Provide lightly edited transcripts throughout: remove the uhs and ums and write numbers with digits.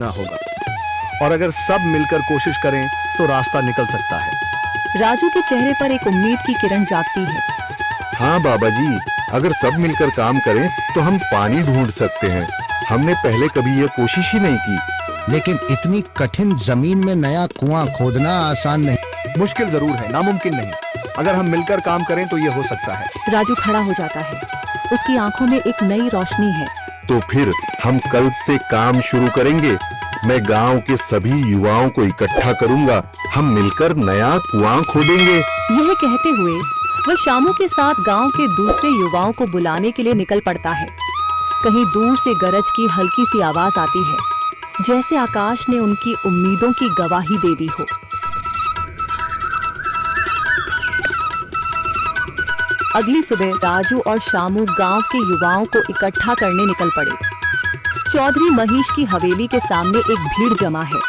ना होगा, और अगर सब मिलकर कोशिश करें तो रास्ता निकल सकता है। राजू के चेहरे पर एक उम्मीद की किरण जागती है। हाँ बाबा जी, अगर सब मिलकर काम करें तो हम पानी ढूंढ सकते हैं। हमने पहले कभी यह कोशिश ही नहीं की। लेकिन इतनी कठिन जमीन में नया कुआं खोदना आसान नहीं। मुश्किल जरूर है, नामुमकिन नहीं। अगर हम मिलकर काम करें तो ये हो सकता है। राजू खड़ा हो जाता है, उसकी आंखों में एक नई रोशनी है। तो फिर हम कल से काम शुरू करेंगे। मैं गांव के सभी युवाओं को इकट्ठा करूंगा। हम मिलकर नया कुआं खोदेंगे। यह कहते हुए वह शामू के साथ गांव के दूसरे युवाओं को बुलाने के लिए निकल पड़ता है। कहीं दूर से गरज की हल्की सी आवाज आती है, जैसे आकाश ने उनकी उम्मीदों की गवाही दे दी हो। अगली सुबह राजू और शामू गांव के युवाओं को इकट्ठा करने निकल पड़े। चौधरी महेश की हवेली के सामने एक भीड़ जमा है।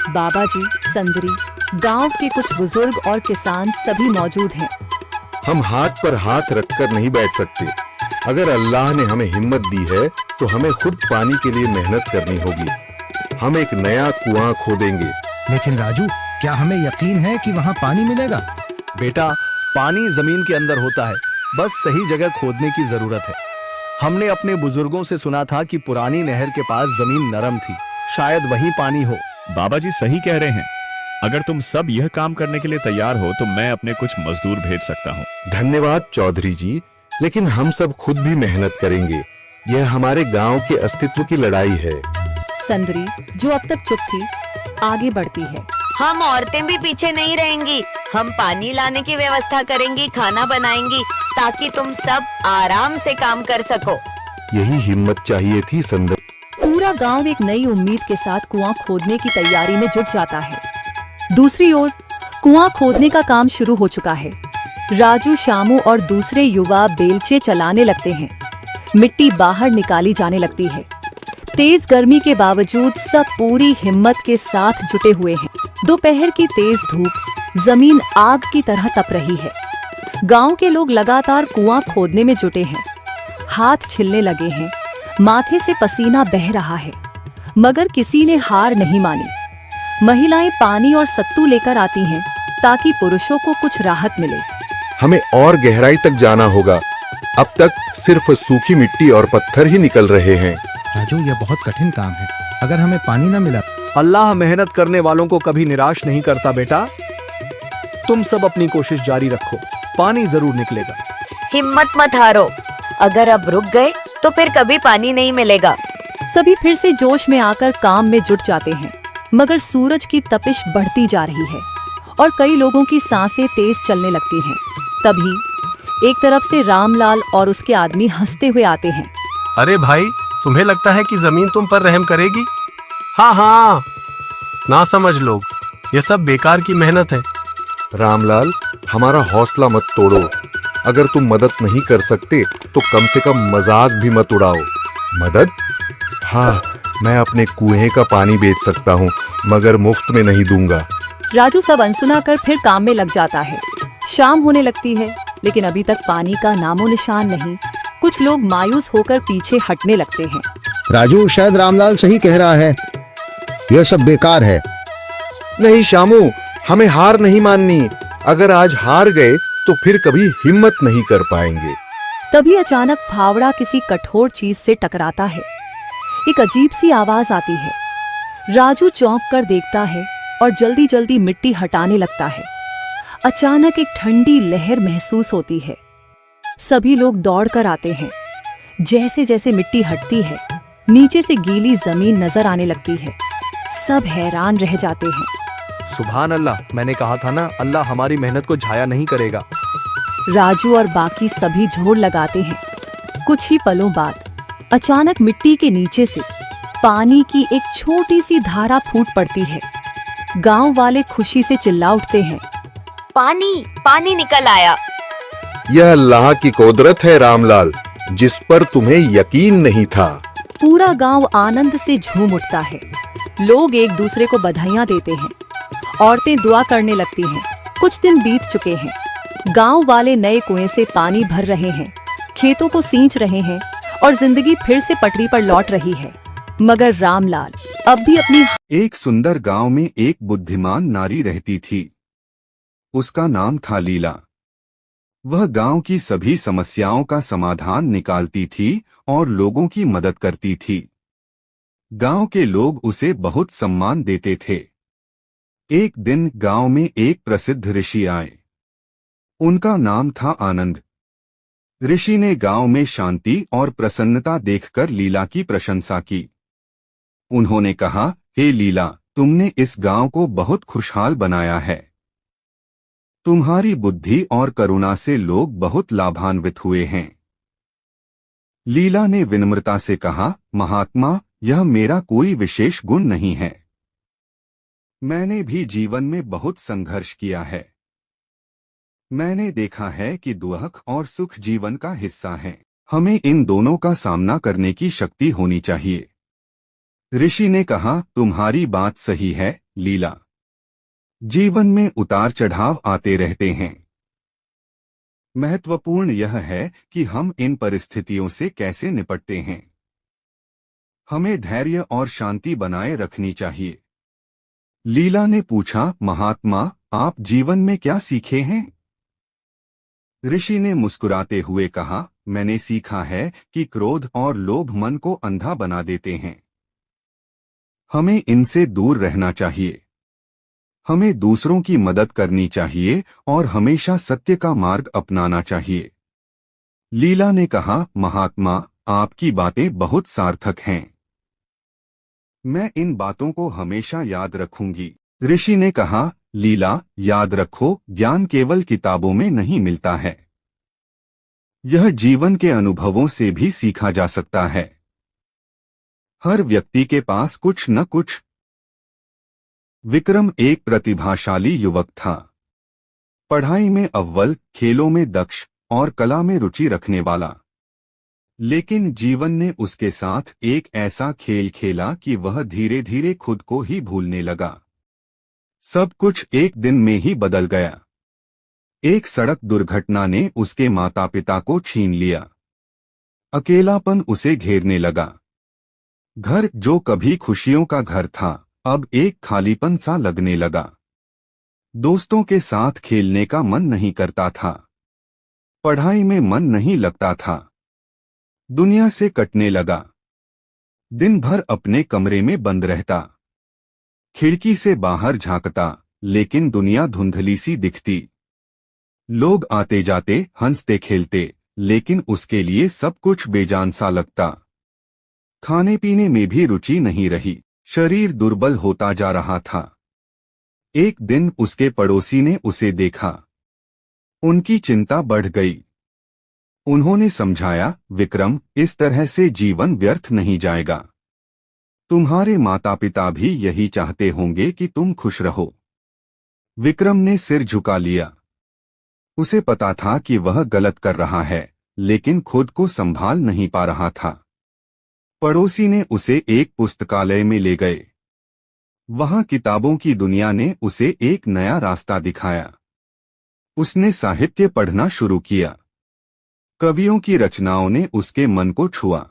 बाबा जी, संदरी, गांव के कुछ बुजुर्ग और किसान सभी मौजूद हैं। हम हाथ पर हाथ रखकर नहीं बैठ सकते। अगर अल्लाह ने हमें हिम्मत दी है तो हमें खुद पानी के लिए मेहनत करनी होगी। हम एक नया कुआं खोदेंगे। लेकिन राजू, क्या हमें यकीन है कि वहाँ पानी मिलेगा? बेटा, पानी जमीन के अंदर होता है, बस सही जगह खोदने की जरूरत है। हमने अपने बुजुर्गों से सुना था कि पुरानी नहर के पास जमीन नरम थी, शायद वहीं पानी हो। बाबा जी सही कह रहे हैं। अगर तुम सब यह काम करने के लिए तैयार हो तो मैं अपने कुछ मजदूर भेज सकता हूँ। धन्यवाद चौधरी जी, लेकिन हम सब खुद भी मेहनत करेंगे। यह हमारे गांव के अस्तित्व की लड़ाई है। संदरी, जो अब तक चुप थी, आगे बढ़ती है। हम औरतें भी पीछे नहीं रहेंगी। हम पानी लाने की व्यवस्था करेंगी, खाना बनाएंगी, ताकि तुम सब आराम से काम कर सको। यही हिम्मत चाहिए थी संदर। पूरा गांव एक नई उम्मीद के साथ कुआं खोदने की तैयारी में जुट जाता है। दूसरी ओर कुआं खोदने का काम शुरू हो चुका है। राजू, शामू और दूसरे युवा बेलचे चलाने लगते हैं। मिट्टी बाहर निकाली जाने लगती है। तेज गर्मी के बावजूद सब पूरी हिम्मत के साथ जुटे हुए हैं। दोपहर की तेज धूप जमीन आग की तरह तप रही है। गांव के लोग लगातार कुआं खोदने में जुटे हैं। हाथ छिलने लगे हैं, माथे से पसीना बह रहा है, मगर किसी ने हार नहीं मानी। महिलाएं पानी और सत्तू लेकर आती हैं ताकि पुरुषों को कुछ राहत मिले। हमें और गहराई तक जाना होगा। अब तक सिर्फ सूखी मिट्टी और पत्थर ही निकल रहे हैं। राजू, यह बहुत कठिन काम है। अगर हमें पानी न मिला। अल्लाह मेहनत करने वालों को कभी निराश नहीं करता बेटा। तुम सब अपनी कोशिश जारी रखो, पानी जरूर निकलेगा। हिम्मत मत हारो। अगर अब रुक गए तो फिर कभी पानी नहीं मिलेगा। सभी फिर से जोश में आकर काम में जुट जाते हैं, मगर सूरज की तपिश बढ़ती जा रही है और कई लोगों की सांसें तेज चलने लगती हैं। तभी एक तरफ से रामलाल और उसके आदमी हंसते हुए आते हैं। अरे भाई, तुम्हें लगता है कि जमीन तुम पर रहम करेगी? हाँ हाँ, ना समझ लोग, ये सब बेकार की मेहनत है। रामलाल, हमारा हौसला मत तोड़ो। अगर तुम मदद नहीं कर सकते तो कम से कम मजाक भी मत उड़ाओ। मदद? हाँ, मैं अपने कुएं का पानी बेच सकता हूँ, मगर मुफ्त में नहीं दूंगा। राजू सब अनसुना कर फिर काम में लग जाता है। शाम होने लगती है, लेकिन अभी तक पानी का नामो निशान नहीं। कुछ लोग मायूस होकर पीछे हटने लगते हैं। राजू, शायद रामलाल सही कह रहा है। यह सब बेकार है। नहीं शामू, हमें हार नहीं माननी। अगर आज हार गए तो फिर कभी हिम्मत नहीं कर पाएंगे। तभी अचानक फावड़ा किसी कठोर चीज से टकराता है। एक अजीब सी आवाज आती है। राजू चौंक कर देखता है और जल्दी जल्दी मिट्टी हटाने लगता है। अचानक एक ठंडी लहर महसूस होती है। सभी लोग दौड़कर आते हैं। जैसे जैसे मिट्टी हटती है, नीचे से गीली जमीन नजर आने लगती है। सब हैरान रह जाते हैं। सुभान अल्लाह, मैंने कहा था ना, अल्लाह हमारी मेहनत को जाया नहीं करेगा। राजू और बाकी सभी जोर लगाते हैं। कुछ ही पलों बाद अचानक मिट्टी के नीचे से पानी की एक छोटी सी धारा फूट पड़ती है। गांव वाले खुशी से चिल्ला उठते हैं। पानी पानी निकल आया। यह अल्लाह की कुदरत है रामलाल, जिस पर तुम्हें यकीन नहीं था। पूरा गांव आनंद से झूम उठता है। लोग एक दूसरे को बधाइयां देते हैं। औरतें दुआ करने लगती हैं। कुछ दिन बीत चुके हैं। गांव वाले नए कुएं से पानी भर रहे हैं, खेतों को सींच रहे हैं और जिंदगी फिर से पटरी पर लौट रही है। मगर रामलाल अब भी अपनी एक सुंदर गांव में एक बुद्धिमान नारी रहती थी। उसका नाम था लीला। वह गांव की सभी समस्याओं का समाधान निकालती थी और लोगों की मदद करती थी। गांव के लोग उसे बहुत सम्मान देते थे। एक दिन गांव में एक प्रसिद्ध ऋषि आए। उनका नाम था आनंद। ऋषि ने गांव में शांति और प्रसन्नता देखकर लीला की प्रशंसा की। उन्होंने कहा, हे लीला, तुमने इस गांव को बहुत खुशहाल बनाया है। तुम्हारी बुद्धि और करुणा से लोग बहुत लाभान्वित हुए हैं। लीला ने विनम्रता से कहा, महात्मा, यह मेरा कोई विशेष गुण नहीं है। मैंने भी जीवन में बहुत संघर्ष किया है। मैंने देखा है कि दुख और सुख जीवन का हिस्सा है। हमें इन दोनों का सामना करने की शक्ति होनी चाहिए। ऋषि ने कहा, तुम्हारी बात सही है लीला। जीवन में उतार चढ़ाव आते रहते हैं। महत्वपूर्ण यह है कि हम इन परिस्थितियों से कैसे निपटते हैं। हमें धैर्य और शांति बनाए रखनी चाहिए। लीला ने पूछा, महात्मा, आप जीवन में क्या सीखे हैं? ऋषि ने मुस्कुराते हुए कहा, मैंने सीखा है कि क्रोध और लोभ मन को अंधा बना देते हैं। हमें इनसे दूर रहना चाहिए। हमें दूसरों की मदद करनी चाहिए और हमेशा सत्य का मार्ग अपनाना चाहिए। लीला ने कहा, महात्मा, आपकी बातें बहुत सार्थक हैं। मैं इन बातों को हमेशा याद रखूंगी। ऋषि ने कहा, लीला, याद रखो, ज्ञान केवल किताबों में नहीं मिलता है। यह जीवन के अनुभवों से भी सीखा जा सकता है। हर व्यक्ति के पास कुछ न कुछ। विक्रम एक प्रतिभाशाली युवक था। पढ़ाई में अव्वल, खेलों में दक्ष और कला में रुचि रखने वाला। लेकिन जीवन ने उसके साथ एक ऐसा खेल खेला कि वह धीरे धीरे खुद को ही भूलने लगा। सब कुछ एक दिन में ही बदल गया। एक सड़क दुर्घटना ने उसके माता पिता को छीन लिया। अकेलापन उसे घेरने लगा। घर जो कभी खुशियों का घर था, अब एक खालीपन सा लगने लगा। दोस्तों के साथ खेलने का मन नहीं करता था। पढ़ाई में मन नहीं लगता था। दुनिया से कटने लगा। दिन भर अपने कमरे में बंद रहता। खिड़की से बाहर झांकता, लेकिन दुनिया धुंधली सी दिखती। लोग आते जाते, हंसते खेलते, लेकिन उसके लिए सब कुछ बेजान सा लगता। खाने पीने में भी रुचि नहीं रही। शरीर दुर्बल होता जा रहा था। एक दिन उसके पड़ोसी ने उसे देखा। उनकी चिंता बढ़ गई। उन्होंने समझाया, विक्रम, इस तरह से जीवन व्यर्थ नहीं जाएगा। तुम्हारे माता पिता भी यही चाहते होंगे कि तुम खुश रहो। विक्रम ने सिर झुका लिया। उसे पता था कि वह गलत कर रहा है, लेकिन खुद को संभाल नहीं पा रहा था। पड़ोसी ने उसे एक पुस्तकालय में ले गए। वहां किताबों की दुनिया ने उसे एक नया रास्ता दिखाया। उसने साहित्य पढ़ना शुरू किया। कवियों की रचनाओं ने उसके मन को छुआ।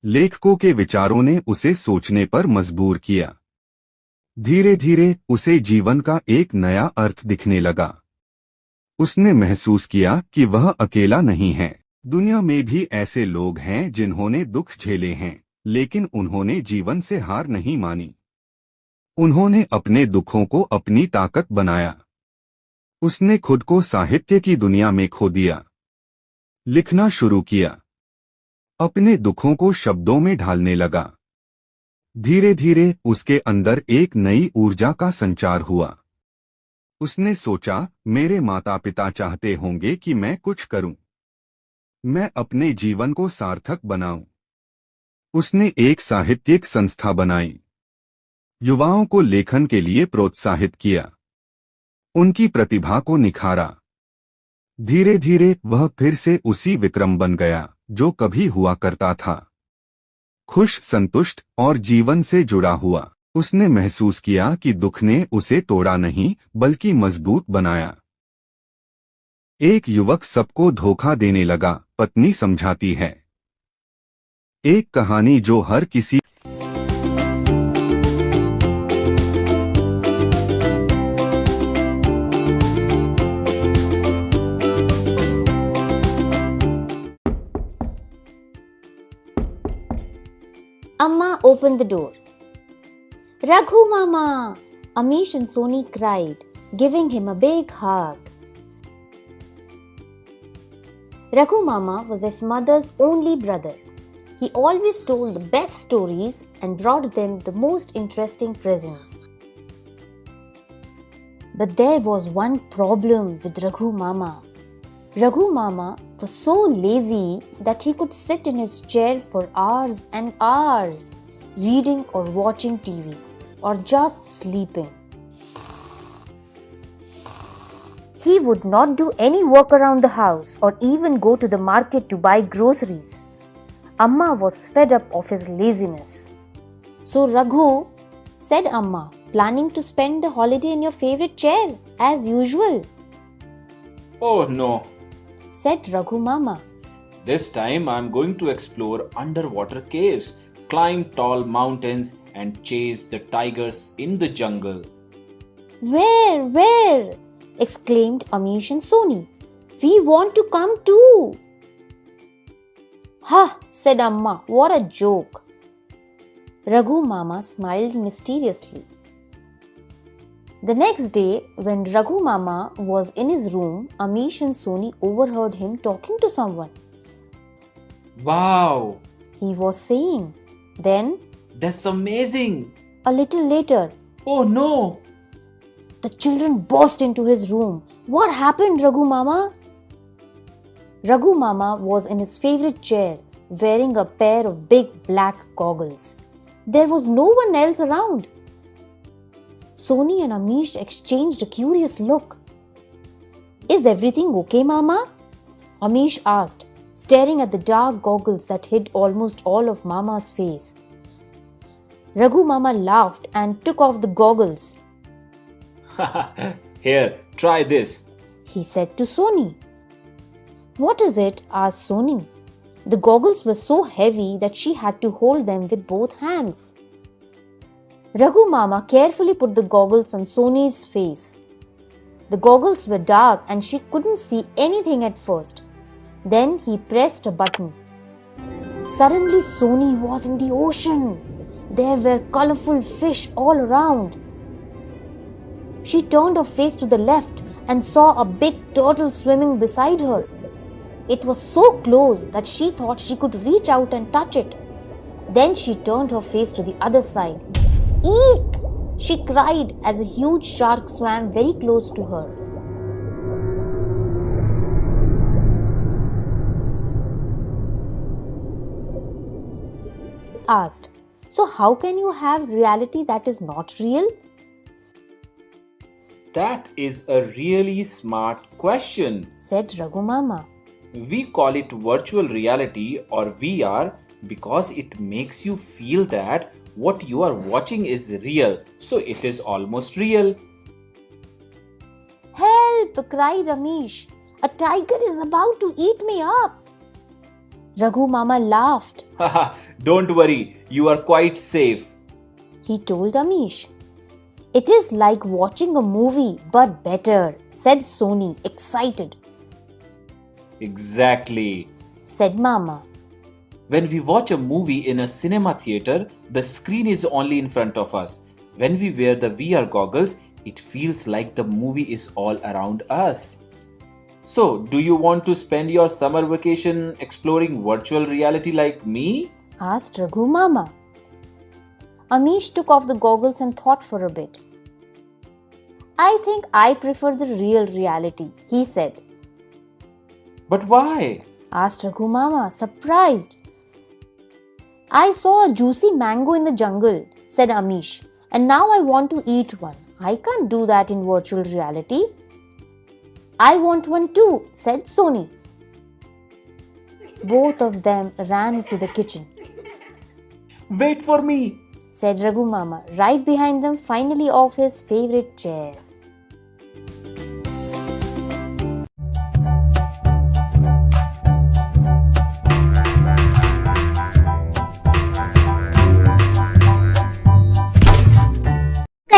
लेखकों के विचारों ने उसे सोचने पर मजबूर किया। धीरे धीरे उसे जीवन का एक नया अर्थ दिखने लगा। उसने महसूस किया कि वह अकेला नहीं है। दुनिया में भी ऐसे लोग हैं जिन्होंने दुख झेले हैं, लेकिन उन्होंने जीवन से हार नहीं मानी। उन्होंने अपने दुखों को अपनी ताकत बनाया। उसने खुद को साहित्य की दुनिया में खो दिया। लिखना शुरू किया। अपने दुखों को शब्दों में ढालने लगा। धीरे धीरे उसके अंदर एक नई ऊर्जा का संचार हुआ। उसने सोचा, मेरे माता पिता चाहते होंगे कि मैं कुछ करूं। मैं अपने जीवन को सार्थक बनाऊं। उसने एक साहित्यिक संस्था बनाई। युवाओं को लेखन के लिए प्रोत्साहित किया। उनकी प्रतिभा को निखारा। धीरे धीरे वह फिर से उसी विक्रम बन गया जो कभी हुआ करता था। खुश, संतुष्ट और जीवन से जुड़ा हुआ। उसने महसूस किया कि दुख ने उसे तोड़ा नहीं, बल्कि मजबूत बनाया। एक युवक सबको धोखा देने लगा, पत्नी समझाती है। एक कहानी जो हर किसी Amma opened the door. Raghu Mama! Amish and Soni cried, giving him a big hug. Raghu Mama was their mother's only brother. He always told the best stories and brought them the most interesting presents. But there was one problem with Raghu Mama. Raghu Mama was so lazy that he could sit in his chair for hours and hours, reading or watching TV, or just sleeping. He would not do any work around the house or even go to the market to buy groceries. Amma was fed up of his laziness. So Raghu, said Amma, planning to spend the holiday in your favorite chair as usual. Oh no, Said Raghu Mama. this time I'm going to explore underwater caves, climb tall mountains, and chase the tigers in the jungle. Where? Exclaimed Amish and Soni. We want to come too. Ha, said Amma, what a joke. Raghu Mama smiled mysteriously. The next day, when Raghu Mama was in his room, Amish and Soni overheard him talking to someone. Wow, He was saying. Then, that's amazing. a little later, Oh no, the children burst into his room. What happened, Raghu Mama? Raghu Mama was in his favorite chair, wearing a pair of big black goggles. There was no one else around. Soni and Amish exchanged a curious look. Is everything okay, Mama? Amish asked, staring at the dark goggles that hid almost all of Mama's face. Raghu Mama laughed and took off the goggles. here, try this. He said to Soni. What is it? Asked Soni. The goggles were so heavy that she had to hold them with both hands. Raghu Mama carefully put the goggles on Soni's face. The goggles were dark and she couldn't see anything at first. Then he pressed a button. Suddenly Soni was in the ocean. There were colorful fish all around. She turned her face to the left and saw a big turtle swimming beside her. It was so close that she thought she could reach out and touch it. Then she turned her face to the other side. Eek! She cried as a huge shark swam very close to her. Asked, so how can you have reality that is not real? That is a really smart question. Said Raghu Mama. We call it virtual reality or VR because it makes you feel that what you are watching is real, so it is almost real. Help! Cried Amish. A tiger is about to eat me up. Raghu Mama laughed. Haha, don't worry, you are quite safe. He told Amish. It is like watching a movie, but better, said Soni, excited. Exactly. Said Mama. When we watch a movie in a cinema theater, the screen is only in front of us. When we wear the VR goggles, it feels like the movie is all around us. So, do you want to spend your summer vacation exploring virtual reality like me? Asked Raghu Mama. Amish took off the goggles and thought for a bit. I think I prefer the real reality, he said. But why? Asked Raghu Mama, surprised. I saw a juicy mango in the jungle, said Amish, and now I want to eat one. I can't do that in virtual reality. I want one too, said Soni. Both of them ran to the kitchen. Wait for me, said Raghu Mama, right behind them, finally off his favorite chair.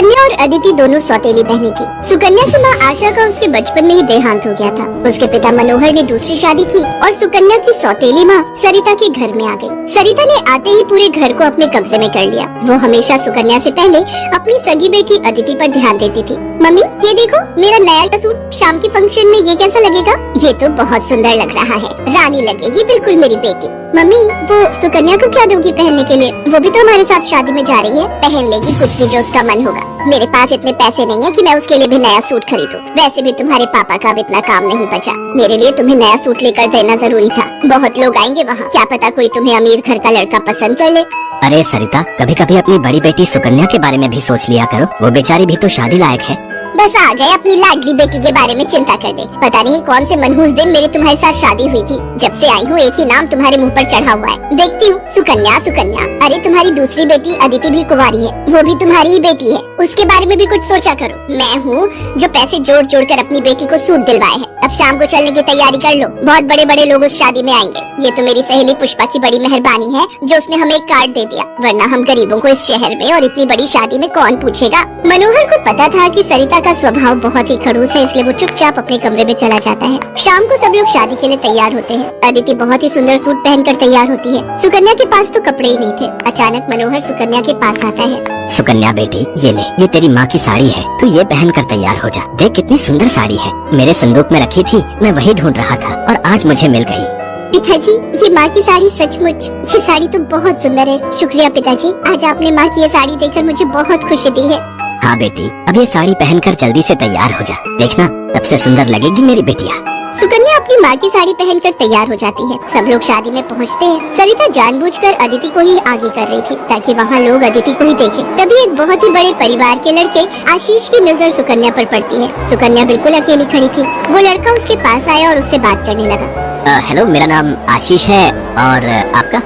Sukanya और अदिति दोनों सौतेली बहनें थी। सुकन्या की माँ आशा का उसके बचपन में ही देहांत हो गया था। उसके पिता मनोहर ने दूसरी शादी की और सुकन्या की सौतेली माँ सरिता के घर में आ गई। सरिता ने आते ही पूरे घर को अपने कब्जे में कर लिया। वो हमेशा सुकन्या से पहले अपनी सगी बेटी अदिति पर ध्यान देती थी। मम्मी ये देखो मेरा नया सूट, शाम के फंक्शन में ये कैसा लगेगा? ये तो बहुत सुंदर लग रहा है, रानी लगेगी बिल्कुल मेरी बेटी। मम्मी वो सुकन्या को क्या दोगी पहनने के लिए? वो भी तो हमारे साथ शादी में जा रही है, पहन लेगी कुछ भी जो उसका मन होगा। मेरे पास इतने पैसे नहीं है कि मैं उसके लिए भी नया सूट खरीदूं। वैसे भी तुम्हारे पापा का अब इतना काम नहीं बचा। मेरे लिए तुम्हें नया सूट लेकर देना जरूरी था। बहुत लोग आएंगे वहाँ, क्या पता कोई तुम्हें अमीर घर का लड़का पसंद कर ले। अरे सरिता, कभी कभी अपनी बड़ी बेटी सुकन्या के बारे में भी सोच लिया करो। वो बेचारी भी तो शादी लायक है। बस आ गए अपनी लाडली बेटी के बारे में चिंता करने। पता नहीं कौन से मनहूस दिन मेरी तुम्हारे साथ शादी हुई थी। जब से आई हूँ एक ही नाम तुम्हारे मुंह पर चढ़ा हुआ है। देखती हूँ सुकन्या सुकन्या। अरे तुम्हारी दूसरी बेटी अदिति भी कुंवारी है, वो भी तुम्हारी ही बेटी है। उसके बारे में भी कुछ सोचा करो। मैं हूँ जो पैसे जोड़ जोड़ कर अपनी बेटी को सूट दिलवाए है। अब शाम को चलने की तैयारी कर लो, बहुत बड़े बड़े लोग उस शादी में आएंगे। ये तो मेरी सहेली पुष्पा की बड़ी मेहरबानी है जो उसने हमें एक कार्ड दे दिया, वरना हम गरीबों को इस शहर में और इतनी बड़ी शादी में कौन पूछेगा। मनोहर को पता था कि सरिता का स्वभाव बहुत ही खड़ूस है, इसलिए वो चुपचाप अपने कमरे में चला जाता है। शाम को सब लोग शादी के लिए तैयार होते हैं। अदिति बहुत ही सुंदर सूट पहनकर तैयार होती है। सुकन्या के पास तो कपड़े ही नहीं थे। अचानक मनोहर सुकन्या के पास आता है। सुकन्या बेटी ये ले, ये तेरी माँ की साड़ी है, तू ये पहन कर तैयार हो जा। देख कितनी सुंदर साड़ी है, मेरे संदूक में रखी थी, मैं वही ढूंढ रहा था और आज मुझे मिल गई। पिताजी ये माँ की साड़ी सचमुच, ये साड़ी तो बहुत सुंदर है। शुक्रिया पिताजी, आज आपने माँ की ये साड़ी देखकर मुझे बहुत खुशी दी है। हाँ बेटी, अब ये साड़ी पहनकर जल्दी से तैयार हो जा, देखना सबसे सुंदर लगेगी मेरी बिटिया। सुकन्या अपनी माँ की साड़ी पहनकर तैयार हो जाती है। सब लोग शादी में पहुँचते हैं। सरिता जानबूझकर अदिति को ही आगे कर रही थी ताकि वहाँ लोग अदिति को ही देखें। तभी एक बहुत ही बड़े परिवार के लड़के आशीष की नजर सुकन्या पर पड़ती है। सुकन्या बिल्कुल अकेली खड़ी थी। वो लड़का उसके पास आया और उससे बात करने लगा। हेलो, मेरा नाम आशीष है और आपका?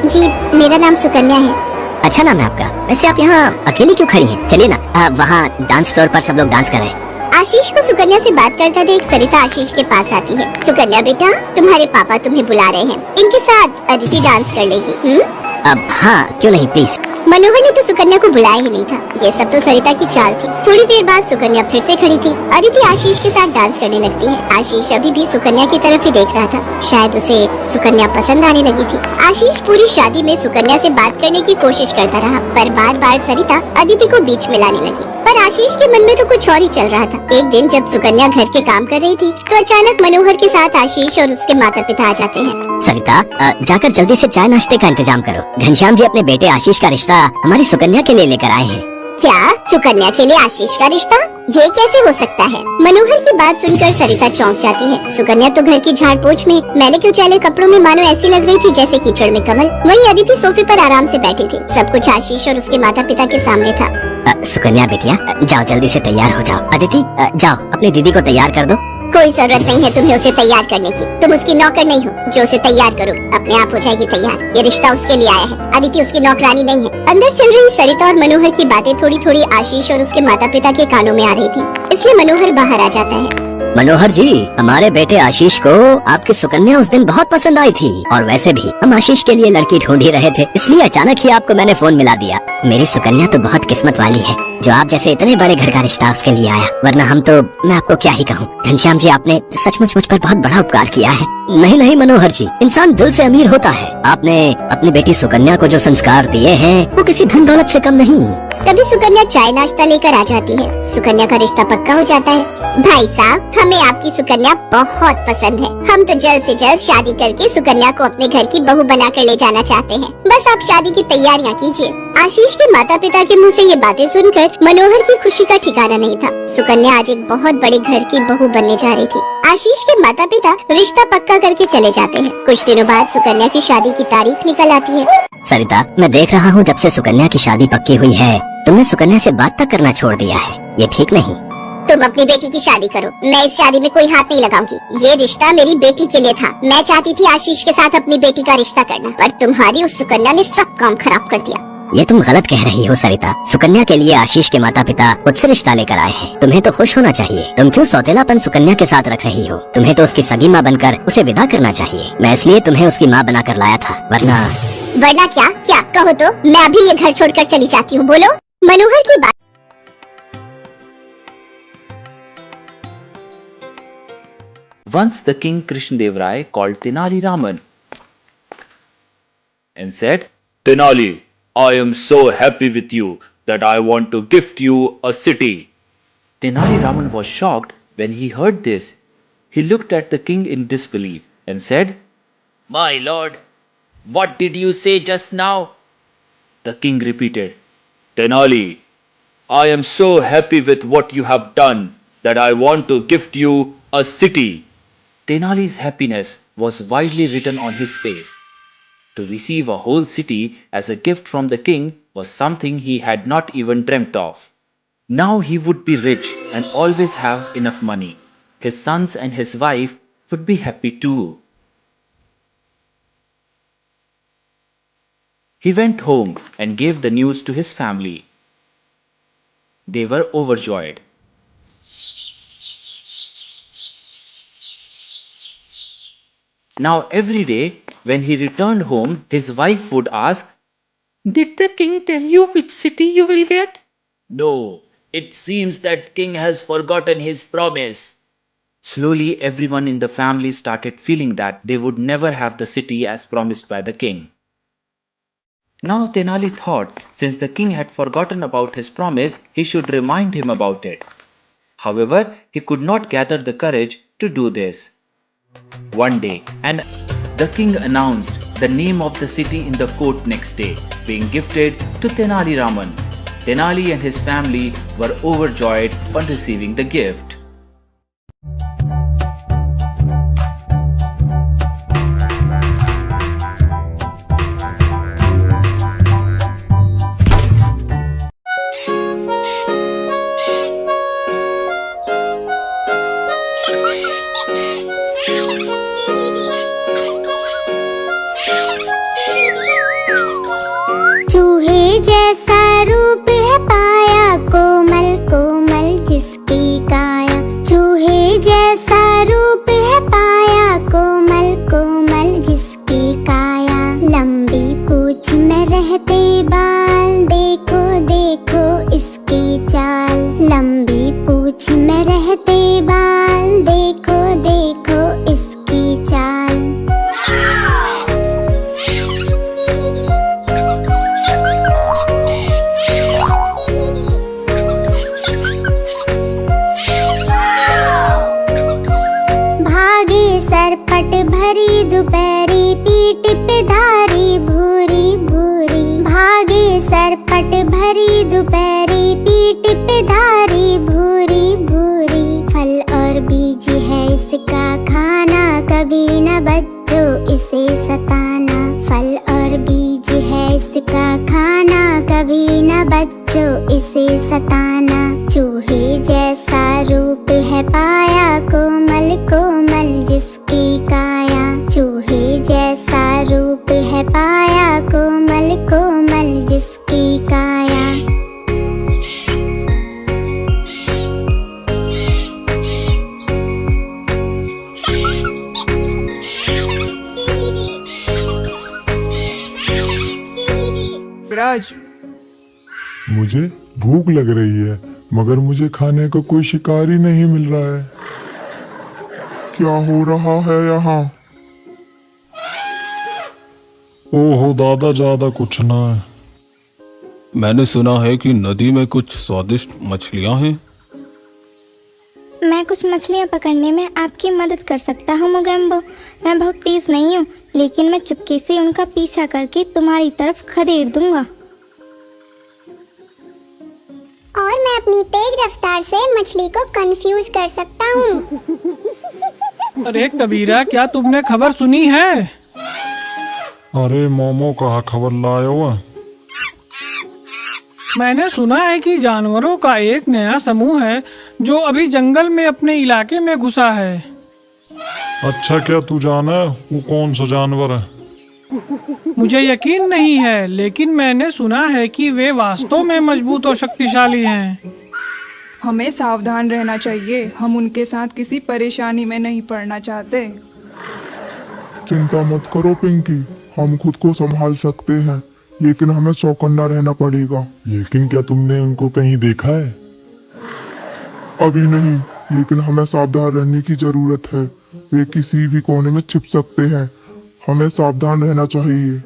जी मेरा नाम सुकन्या है। अच्छा नाम है आपका। वैसे आप यहाँ अकेली क्यों खड़ी हैं? चलिए ना, वहाँ डांस फ्लोर पर सब लोग डांस कर रहे हैं। आशीष को सुकन्या से बात करता देख सरिता आशीष के पास आती है। सुकन्या बेटा, तुम्हारे पापा तुम्हें बुला रहे हैं, इनके साथ अदिति डांस कर लेगी। अब हाँ, क्यों नहीं, प्लीज। मनोहर ने तो सुकन्या को बुलाया ही नहीं था। ये सब तो सरिता की चाल थी। थोड़ी देर बाद सुकन्या फिर से खड़ी थी। अदिति आशीष के साथ डांस करने लगती है। आशीष अभी भी सुकन्या की तरफ ही देख रहा था। शायद उसे सुकन्या पसंद आने लगी थी। आशीष पूरी शादी में सुकन्या से बात करने की कोशिश करता रहा, पर बार बार सरिता अदिति को बीच में लाने लगी। पर आशीष के मन में तो कुछ और ही चल रहा था। एक दिन जब सुकन्या घर के काम कर रही थी तो अचानक मनोहर के साथ आशीष और उसके माता पिता आ जाते हैं। सरिता, जाकर जल्दी से चाय नाश्ते का इंतजाम करो। घनश्याम जी अपने बेटे आशीष का रिश्ता हमारी सुकन्या के लिए लेकर आए हैं। क्या सुकन्या के लिए आशीष का रिश्ता? ये कैसे हो सकता है? मनोहर की बात सुनकर सरिता चौंक जाती है। सुकन्या तो घर की झाड़ पोछ में मैले कुचैले कपड़ों में मानो ऐसी लग रही थी जैसे कीचड़ में कमल। वहीं अदिति सोफे पर आराम से बैठी थी। सब कुछ आशीष और उसके माता पिता के सामने था। सुकन्या बेटिया, जाओ जल्दी से तैयार हो जाओ। अदिति जाओ अपनी दीदी को तैयार कर दो। कोई जरूरत नहीं है तुम्हें उसे तैयार करने की। तुम उसकी नौकर नहीं हो जो उसे तैयार करो, अपने आप हो जाएगी तैयार। ये रिश्ता उसके लिए आया है, अदिति उसकी नौकरानी नहीं है। अंदर चल रही सरिता और मनोहर की बातें थोड़ी थोड़ी आशीष और उसके माता पिता के कानों में आ रही थी, इसलिए मनोहर बाहर आ जाता है। मनोहर जी, हमारे बेटे आशीष को आपकी सुकन्या उस दिन बहुत पसंद आई थी और वैसे भी हम आशीष के लिए लड़की ढूंढ ही रहे थे, इसलिए अचानक ही आपको मैंने फोन मिला दिया। मेरी सुकन्या तो बहुत किस्मत वाली है जो आप जैसे इतने बड़े घर का रिश्ता उसके लिए आया, वरना हम तो, मैं आपको क्या ही कहूँ। घनश्याम जी, आपने सचमुच मुझ पर बहुत बड़ा उपकार किया है। नहीं नहीं मनोहर जी, इंसान दिल से अमीर होता है। आपने अपनी बेटी सुकन्या को जो संस्कार दिए हैं वो किसी धन दौलत से कम नहीं। तभी सुकन्या चाय नाश्ता लेकर आ जाती है। सुकन्या का रिश्ता पक्का हो जाता है। भाई साहब, हमें आपकी सुकन्या बहुत पसंद है। हम तो जल्द से जल्द शादी करके सुकन्या को अपने घर की बहू बनाकर ले जाना चाहते हैं। बस आप शादी की तैयारियां कीजिए। आशीष के माता पिता के मुंह से ये बातें सुनकर मनोहर की खुशी का ठिकाना नहीं था। सुकन्या आज एक बहुत बड़े घर की बहू बनने जा रही थी। आशीष के माता पिता रिश्ता पक्का करके चले जाते हैं। कुछ दिनों बाद सुकन्या की शादी की तारीख निकल आती है। सरिता, मैं देख रहा हूँ जब से सुकन्या की शादी पक्की हुई है तुमने सुकन्या से बात तक करना छोड़ दिया है। ये ठीक नहीं। तुम अपनी बेटी की शादी करो, मैं इस शादी में कोई हाथ नहीं लगाऊंगी। ये रिश्ता मेरी बेटी के लिए था। मैं चाहती थी आशीष के साथ अपनी बेटी का रिश्ता करना, पर तुम्हारी उस सुकन्या ने सब काम खराब कर दिया। ये तुम गलत कह रही हो सरिता। सुकन्या के लिए आशीष के माता पिता खुद से रिश्ता लेकर आए हैं। तुम्हें तो खुश होना चाहिए। तुम क्यों सौतेलापन सुकन्या के साथ रख रही हो? तुम्हें तो उसकी सगी माँ बनकर उसे विदा करना चाहिए। मैं इसलिए तुम्हें उसकी माँ बनाकर लाया था, वरना क्या? क्या कहो तो मैं अभी ये घर छोड़कर चली जाती हूँ। बोलो। मनोहर की बात Once the king Krishnadev Rai called Tenali Raman and said, "Tenali, I am so happy with you that I want to gift you a city." Tenali Raman was shocked when he heard this. He looked at the king in disbelief and said, "My lord, what did you say just now?" The king repeated, "Tenali, I am so happy with what you have done that I want to gift you a city." Tenali's happiness was widely written on his face. To receive a whole city as a gift from the king was something he had not even dreamt of. Now he would be rich and always have enough money. His sons and his wife would be happy too. He went home and gave the news to his family. They were overjoyed. Now every day when he returned home, his wife would ask, "Did the king tell you which city you will get?" "No, it seems that king has forgotten his promise." Slowly everyone in the family started feeling that they would never have the city as promised by the king. Now Tenali thought since the king had forgotten about his promise, he should remind him about it. However, he could not gather the courage to do this. One day, the king announced the name of the city in the court next day, being gifted to Tenali Raman. Tenali and his family were overjoyed on receiving the gift. चूहे जैसा रूप है पाया, कोमल कोमल जिसकी काया। चूहे जैसा रूप है पाया, कोमल कोमल जिसकी काया। लंबी पूंछ में रहते बाल, देखो देखो इसकी चाल। लंबी पूंछ में रहते बाल, देखो देखो इसकी चाल। भरी दोपहरी, पीठ पे धारी भूरी भूरी। भागे सरपट भरी दोपहरी, पीठ पे धारी भूरी भूरी। फल और बीज है इसका खाना, कभी न बच्चों इसे सताना। फल और बीज है इसका खाना, कभी न बच्चों इसे सताना। चूहे जैसा रूप है पाया, कोमल कोमल जिसकी काया। चूहे जैसा रूप है पाया, कोमल कोमल जिसकी काया। राज, मुझे भूख लग रही है, मगर मुझे खाने को कोई शिकार ही नहीं मिल रहा है। क्या हो रहा है यहाँ? ओहो दादा, ज्यादा कुछ ना है। मैंने सुना है कि नदी में कुछ स्वादिष्ट मछलियाँ हैं। मैं कुछ मछलियाँ पकड़ने में आपकी मदद कर सकता हूँ मोगेम्बो। मैं बहुत तेज नहीं हूँ, लेकिन मैं चुपके से उनका पीछा करके तुम्हारी तरफ खदेड़ दूंगा। और मैं अपनी तेज रफ्तार से मछली को कंफ्यूज कर सकता हूँ। अरे कबीरा, क्या तुमने खबर सुनी है? अरे मोमो, कहाँ खबर लाए हो? मैंने सुना है कि जानवरों का एक नया समूह है जो अभी जंगल में अपने इलाके में घुसा है। अच्छा, क्या तू जाना है वो कौन सा जानवर है? मुझे यकीन नहीं है, लेकिन मैंने सुना है कि वे वास्तव में मजबूत और शक्तिशाली हैं। हमें सावधान रहना चाहिए, हम उनके साथ किसी परेशानी में नहीं पड़ना चाहते। चिंता मत करो पिंकी, हम खुद को संभाल सकते हैं, लेकिन हमें चौकन्ना रहना पड़ेगा। लेकिन क्या तुमने उनको कहीं देखा है? अभी नहीं, लेकिन हमें सावधान रहने की जरूरत है। वे किसी भी कोने में छिप सकते हैं। हमें सावधान रहना चाहिए।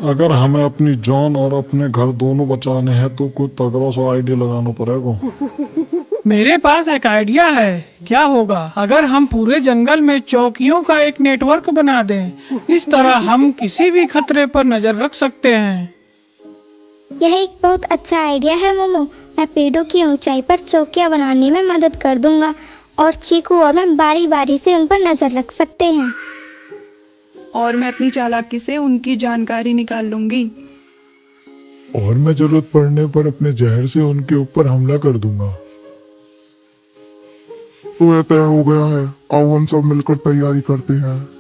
अगर हमें अपनी जान और अपने घर दोनों बचाने हैं तो कोई तगड़ा सा आइडिया लगाना पड़ेगा। मेरे पास एक आइडिया है। क्या होगा अगर हम पूरे जंगल में चौकियों का एक नेटवर्क बना दें? इस तरह हम किसी भी खतरे पर नजर रख सकते हैं। यह एक बहुत अच्छा आइडिया है मोमो। मैं पेड़ों की ऊंचाई पर चौकियां बनाने में मदद कर दूंगा और चीकू और मैं बारी बारी से उन पर नजर रख सकते हैं। और मैं अपनी चालाकी से उनकी जानकारी निकाल लूंगी। और मैं जरूरत पड़ने पर अपने जहर से उनके ऊपर हमला कर दूंगा। तो यह तय हो गया है। आओ हम सब मिलकर तैयारी करते हैं।